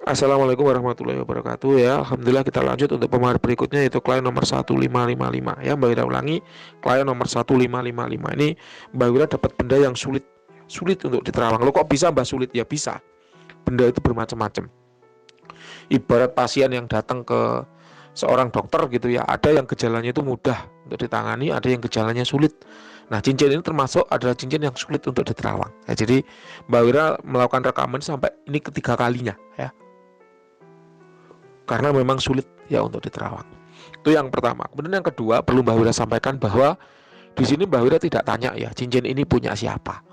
Assalamualaikum warahmatullahi wabarakatuh ya. Alhamdulillah kita lanjut untuk pemahaman berikutnya yaitu klien nomor 1555 ya. Mbak Wira ulangi, klien nomor 1555 ini Mbak Wira dapat benda yang sulit untuk diterawang. Lo kok bisa Mbak sulit? Ya bisa. Benda itu bermacam-macam. Ibarat pasien yang datang ke seorang dokter gitu ya, ada yang gejalanya itu mudah untuk ditangani, ada yang gejalanya sulit. Nah, cincin ini termasuk adalah cincin yang sulit untuk diterawang. Ya, jadi Mbak Wira melakukan rekaman sampai ini ketiga kalinya ya, karena memang sulit ya untuk diterawang. Itu yang pertama. Kemudian yang kedua, perlu Mbak Wira sampaikan bahwa di sini Mbak Wira tidak tanya ya cincin ini punya siapa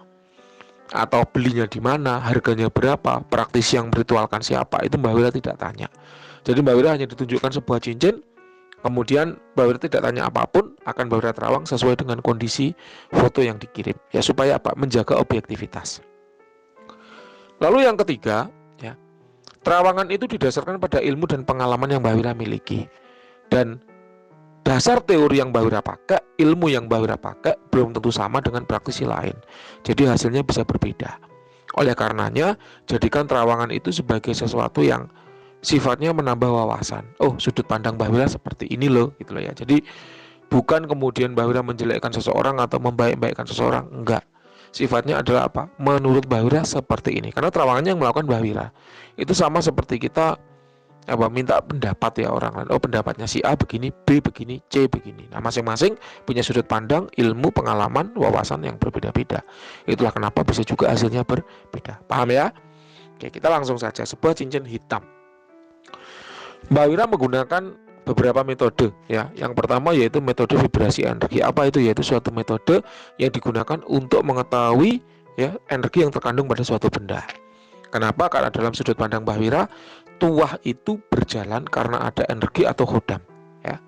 atau belinya di mana, harganya berapa, praktisi yang meritualkan siapa, itu Mbak Wira tidak tanya. Jadi Mbak Wira hanya ditunjukkan sebuah cincin, kemudian Mbak Wira tidak tanya apapun, akan Mbak Wira terawang sesuai dengan kondisi foto yang dikirim. Ya supaya apa? Menjaga objektivitas. Lalu yang ketiga, ya, terawangan itu didasarkan pada ilmu dan pengalaman yang Mbak Wira miliki. Dan dasar teori yang Mbak Wira pakai, ilmu yang Mbak Wira pakai belum tentu sama dengan praktisi lain. Jadi hasilnya bisa berbeda. Oleh karenanya, jadikan terawangan itu sebagai sesuatu yang sifatnya menambah wawasan. Oh, sudut pandang Mbak Wira seperti ini loh, gitu loh ya. Jadi bukan kemudian Mbak Wira menjelekkan seseorang atau membaik-baikkan seseorang, enggak. Sifatnya adalah apa? Menurut Mbak Wira seperti ini. Karena terawangannya yang melakukan Mbak Wira. Itu sama seperti kita minta pendapat ya orang lain. Oh, pendapatnya si A begini, B begini, C begini. Nah, masing-masing punya sudut pandang, ilmu, pengalaman, wawasan yang berbeda-beda. Itulah kenapa bisa juga hasilnya berbeda. Paham ya? Oke, kita langsung saja. Sebuah cincin hitam. Mbak Wira menggunakan beberapa metode ya. Yang pertama yaitu metode vibrasi energi. Apa itu? Yaitu suatu metode yang digunakan untuk mengetahui ya energi yang terkandung pada suatu benda. Kenapa? Karena dalam sudut pandang Mbah Wira, tuah itu berjalan karena ada energi atau khodam. Ya.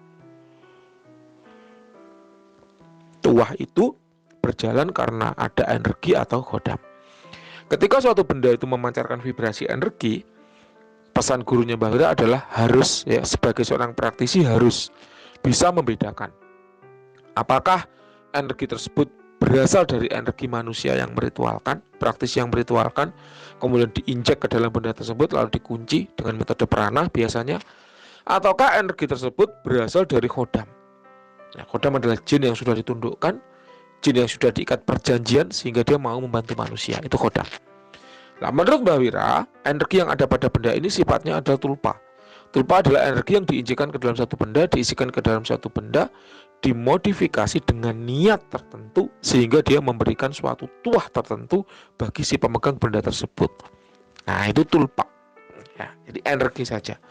Tuah itu berjalan karena ada energi atau khodam. Ketika suatu benda itu memancarkan vibrasi energi, pesan gurunya Mbah Wira adalah harus ya sebagai seorang praktisi harus bisa membedakan apakah energi tersebut berasal dari energi manusia yang meritualkan, praktisi yang meritualkan, kemudian diinjek ke dalam benda tersebut lalu dikunci dengan metode peranah biasanya, ataukah energi tersebut berasal dari khodam. Nah, khodam adalah jin yang sudah ditundukkan, jin yang sudah diikat perjanjian sehingga dia mau membantu manusia, itu khodam. Nah, menurut Mbah Wira, energi yang ada pada benda ini sifatnya adalah tulpa. Tulpa adalah energi yang diinjekkan ke dalam satu benda, diisikan ke dalam satu benda, dimodifikasi dengan niat tertentu sehingga dia memberikan suatu tuah tertentu bagi si pemegang benda tersebut. Nah, itu tulpa. Ya, jadi energi saja.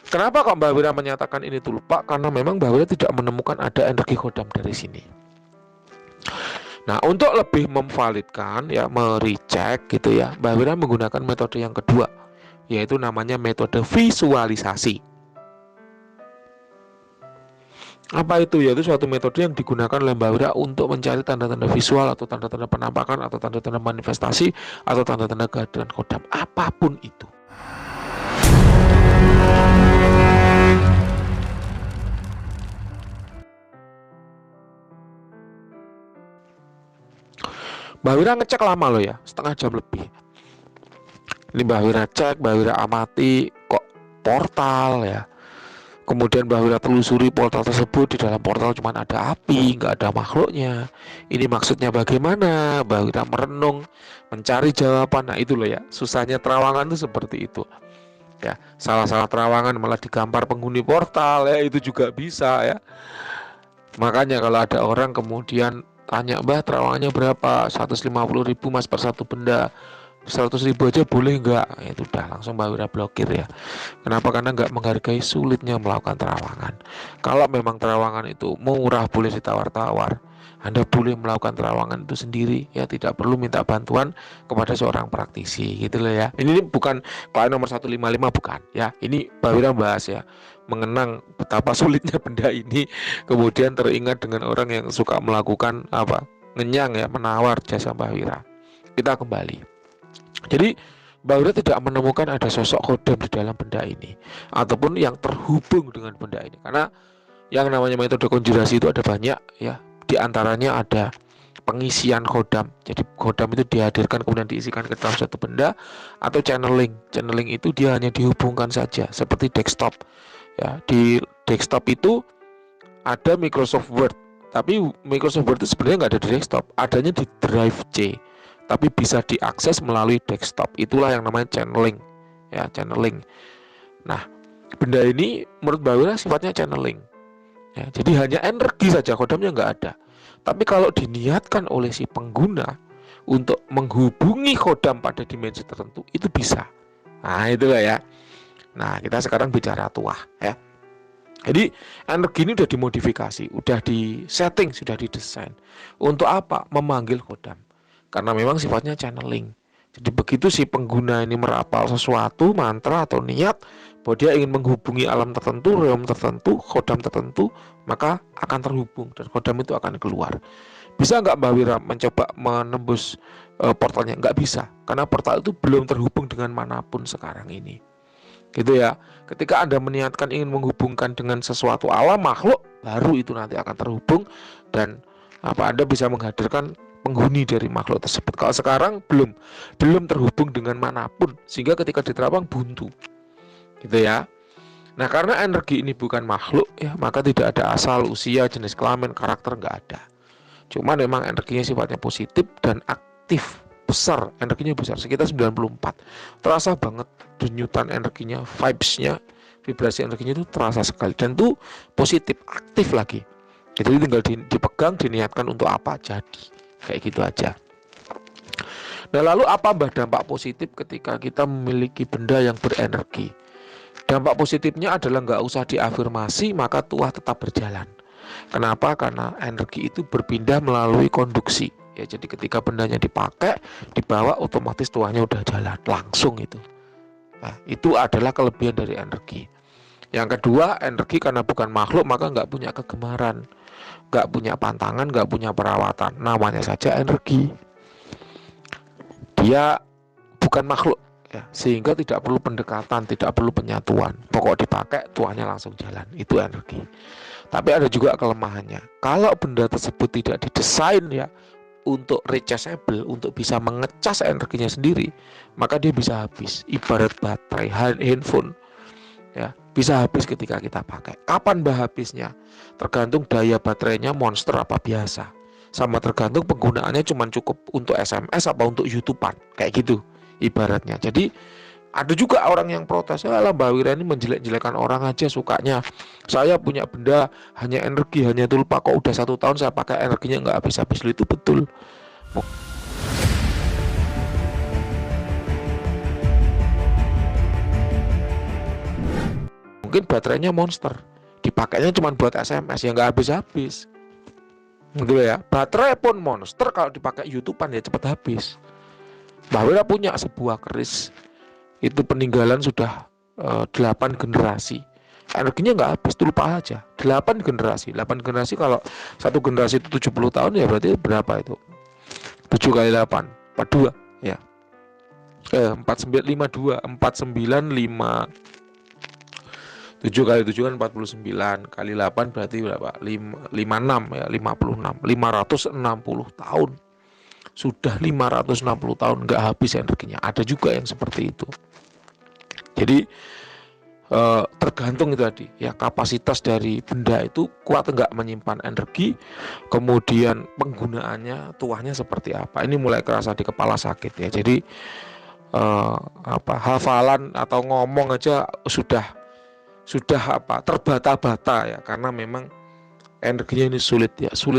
Kenapa kok Mbak Wira menyatakan ini tulpa? Karena memang Mbak Wira tidak menemukan ada energi khodam dari sini. Nah, untuk lebih memvalidkan ya, merecek gitu ya, Mbak Wira menggunakan metode yang kedua, yaitu namanya metode visualisasi. Apa itu? Yaitu suatu metode yang digunakan oleh Mbak Wira untuk mencari tanda-tanda visual atau tanda-tanda penampakan atau tanda-tanda manifestasi atau tanda-tanda kehadiran khodam, apapun itu. Mbak Wira ngecek lama loh ya, setengah jam lebih. Ini Mbak Wira cek, Mbak Wira amati kok portal ya. Kemudian Mbak Wira telusuri portal tersebut, di dalam portal cuma ada api, nggak ada makhluknya. Ini maksudnya bagaimana? Mbak Wira merenung, mencari jawaban. Nah itu loh ya, susahnya terawangan itu seperti itu. Ya, salah-salah terawangan malah digampar penghuni portal ya, itu juga bisa ya. Makanya kalau ada orang kemudian tanya, Mbah terawangannya berapa? 150.000 mas per satu benda. 100.000 aja boleh nggak? Itu udah langsung Mbak Wira blokir ya. Kenapa? Karena nggak menghargai sulitnya melakukan terawangan. Kalau memang terawangan itu murah boleh ditawar-tawar, Anda boleh melakukan terawangan itu sendiri ya, tidak perlu minta bantuan kepada seorang praktisi gitu loh ya. Ini bukan klien nomor 155 bukan ya. Ini Mbak Wira bahas ya, mengenang betapa sulitnya benda ini, kemudian teringat dengan orang yang suka melakukan ngenyang ya, menawar jasa Mbak Wira. Kita kembali. Jadi Mbak Wira tidak menemukan ada sosok khodam di dalam benda ini ataupun yang terhubung dengan benda ini, karena yang namanya metode konjurasi itu ada banyak ya. Di antaranya ada pengisian khodam. Jadi khodam itu dihadirkan kemudian diisikan ke dalam suatu benda, atau channeling. Channeling itu dia hanya dihubungkan saja seperti desktop. Ya, di desktop itu ada Microsoft Word, tapi Microsoft Word itu sebenarnya nggak ada di desktop, adanya di drive C, tapi bisa diakses melalui desktop. Itulah yang namanya channeling. Ya, channeling. Nah, benda ini menurut Mbak Wira sifatnya channeling. Ya, jadi hanya energi saja, khodamnya nggak ada. Tapi kalau diniatkan oleh si pengguna untuk menghubungi khodam pada dimensi tertentu, itu bisa. Nah, itulah ya. Nah, kita sekarang bicara tuah ya. Jadi energi ini sudah dimodifikasi, sudah disetting, sudah didesain. Untuk apa? Memanggil khodam. Karena memang sifatnya channeling. Jadi begitu si pengguna ini merapal sesuatu, mantra atau niat, bahwa dia ingin menghubungi alam tertentu, realm tertentu, khodam tertentu, maka akan terhubung dan khodam itu akan keluar. Bisa nggak Mbak Wira mencoba menembus portalnya? Nggak bisa, karena portal itu belum terhubung dengan manapun sekarang ini. Gitu ya. Ketika Anda meniatkan ingin menghubungkan dengan sesuatu alam, makhluk, baru itu nanti akan terhubung dan Anda bisa menghadirkan penghuni dari makhluk tersebut. Kalau sekarang belum terhubung dengan manapun, sehingga ketika diterapang buntu. Gitu ya. Nah, karena energi ini bukan makhluk ya, maka tidak ada asal, usia, jenis kelamin, karakter, nggak ada. Cuma memang energinya sifatnya positif dan aktif, besar, energinya besar, sekitar 94. Terasa banget denyutan energinya, vibes-nya, vibrasi energinya itu terasa sekali, dan itu positif, aktif lagi. Jadi tinggal dipegang, diniatkan untuk apa, jadi kayak gitu aja. Nah, lalu apa dampak positif ketika kita memiliki benda yang berenergi? Dampak positifnya adalah nggak usah diafirmasi, maka tuah tetap berjalan. Kenapa? Karena energi itu berpindah melalui konduksi. Ya, jadi ketika bendanya dipakai, dibawa, otomatis tuahnya udah jalan langsung itu. Nah, itu adalah kelebihan dari energi. Yang kedua, energi karena bukan makhluk maka nggak punya kegemaran, nggak punya pantangan, nggak punya perawatan. Namanya saja energi. Dia bukan makhluk. Ya, sehingga tidak perlu pendekatan, tidak perlu penyatuan. Pokok dipakai, tuahnya langsung jalan. Itu energi. Tapi ada juga kelemahannya. Kalau benda tersebut tidak didesain ya untuk rechargeable, untuk bisa mengecas energinya sendiri, maka dia bisa habis. Ibarat baterai handphone, ya, bisa habis ketika kita pakai. Kapan habisnya? Tergantung daya baterainya monster apa biasa. Sama tergantung penggunaannya cuma cukup untuk SMS apa untuk YouTubean, kayak gitu ibaratnya. Jadi ada juga orang yang protes, "Alah, Mbak Wira ini menjelek-jelekan orang aja sukanya. Saya punya benda hanya energi, hanya tulpa, kok udah 1 tahun saya pakai energinya nggak habis-habis." Itu betul. Mungkin baterainya monster, dipakainya cuma buat SMS, ya nggak habis-habis. Gitu ya. Baterai pun monster, kalau dipakai YouTubean ya cepat habis. Mbak Wira punya sebuah keris, itu peninggalan sudah 8 generasi. Energinya nggak habis, tulpa aja. 8 generasi. 8 generasi kalau satu generasi itu 70 tahun ya berarti berapa itu? 7 kali 8, 42 ya. 4952, 495. 7 kali 7 kan 49, kali 8 berarti berapa? 56 ya, 56. 560 tahun. Sudah 560 tahun nggak habis energinya. Ada juga yang seperti itu. Jadi tergantung itu tadi ya, kapasitas dari benda itu kuat enggak menyimpan energi, kemudian penggunaannya, tuahnya seperti apa. Ini mulai kerasa di kepala sakit ya. Jadi hafalan atau ngomong aja sudah terbata-bata ya, karena memang energinya ini sulit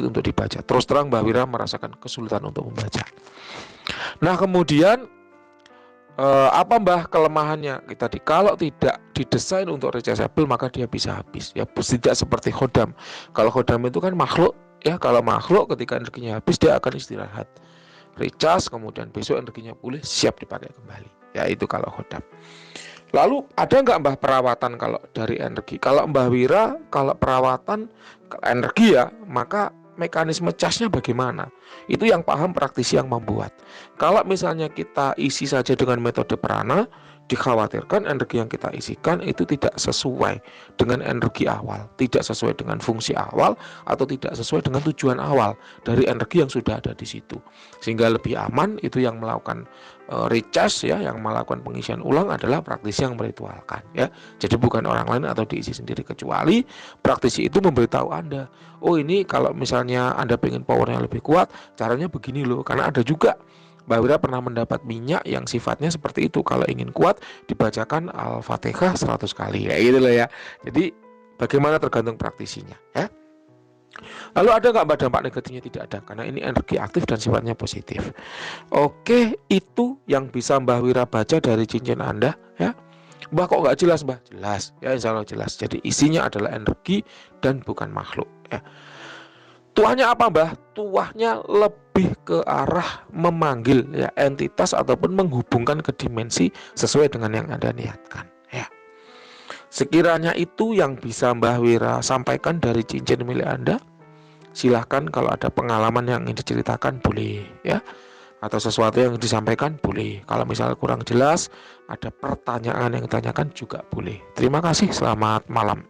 untuk dibaca. Terus terang Mbak Wira merasakan kesulitan untuk membaca. Nah, kemudian apa Mbah kelemahannya? Tadi kalau tidak didesain untuk rechargeable maka dia bisa habis. Ya, tidak seperti khodam. Kalau khodam itu kan makhluk ya, kalau makhluk ketika energinya habis dia akan istirahat, recharge, kemudian besok energinya pulih, siap dipakai kembali. Ya, itu kalau khodam. Lalu ada nggak Mbah perawatan kalau dari energi? Kalau Mbah Wira, kalau perawatan energi ya, maka mekanisme casnya bagaimana? Itu yang paham praktisi yang membuat. Kalau misalnya kita isi saja dengan metode prana, Dikhawatirkan energi yang kita isikan itu tidak sesuai dengan energi awal, tidak sesuai dengan fungsi awal, atau tidak sesuai dengan tujuan awal dari energi yang sudah ada di situ. Sehingga lebih aman itu yang melakukan recharge ya, yang melakukan pengisian ulang adalah praktisi yang meritualkan ya. Jadi bukan orang lain atau diisi sendiri, kecuali praktisi itu memberitahu Anda, oh ini kalau misalnya Anda pengen powernya lebih kuat, caranya begini loh. Karena ada juga Mbak Wira pernah mendapat minyak yang sifatnya seperti itu. Kalau ingin kuat, dibacakan Al-Fatihah 100 kali. Ya gitu loh ya. Jadi bagaimana tergantung praktisinya ya. Lalu ada nggak Mbak dampak negatifnya? Tidak ada, karena ini energi aktif dan sifatnya positif. Oke, itu yang bisa Mbak Wira baca dari cincin Anda ya. Mbak kok nggak jelas Mbak? Jelas ya, insya Allah jelas. Jadi isinya adalah energi dan bukan makhluk ya. Tuahnya apa Mbah? Tuahnya lebih ke arah memanggil ya entitas ataupun menghubungkan ke dimensi sesuai dengan yang Anda niatkan ya. Sekiranya itu yang bisa Mbah Wira sampaikan dari cincin milik Anda. Silahkan kalau ada pengalaman yang ingin diceritakan boleh ya, atau sesuatu yang disampaikan boleh. Kalau misalnya kurang jelas, ada pertanyaan yang ditanyakan juga boleh. Terima kasih, selamat malam.